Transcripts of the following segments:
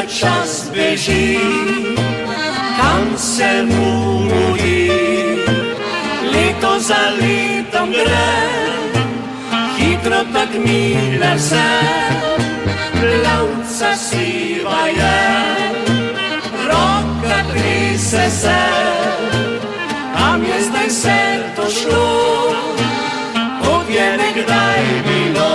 Čas beží, kam se mu nudí, líto za lítom gre, chytro tak mine se, plavca siva je, roka trise se, kam je zdaj se to šlo, kot je nekdaj bilo.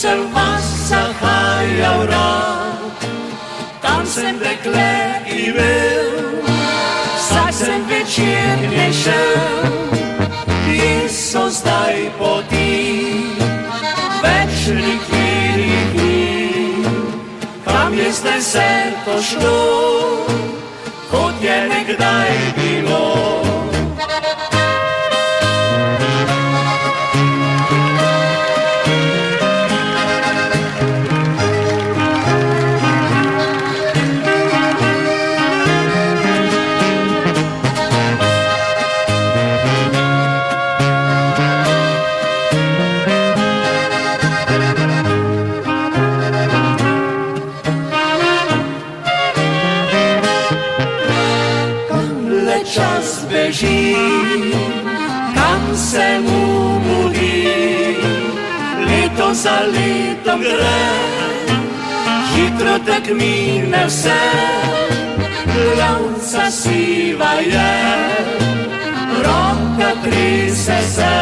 Se vas zahajal rad, tam sem dekle i bil, vsak sem večer šel, in so zdaj poti, več nikjerih ni, kam je zdaj se to šlo, kot je nekdaj bilo. Čas beží, kam se mu mudí, líto za lítom gre, hitro tak mine vse, plavca siva je, roka trise se,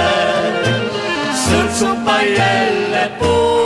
srcu pa je lepo.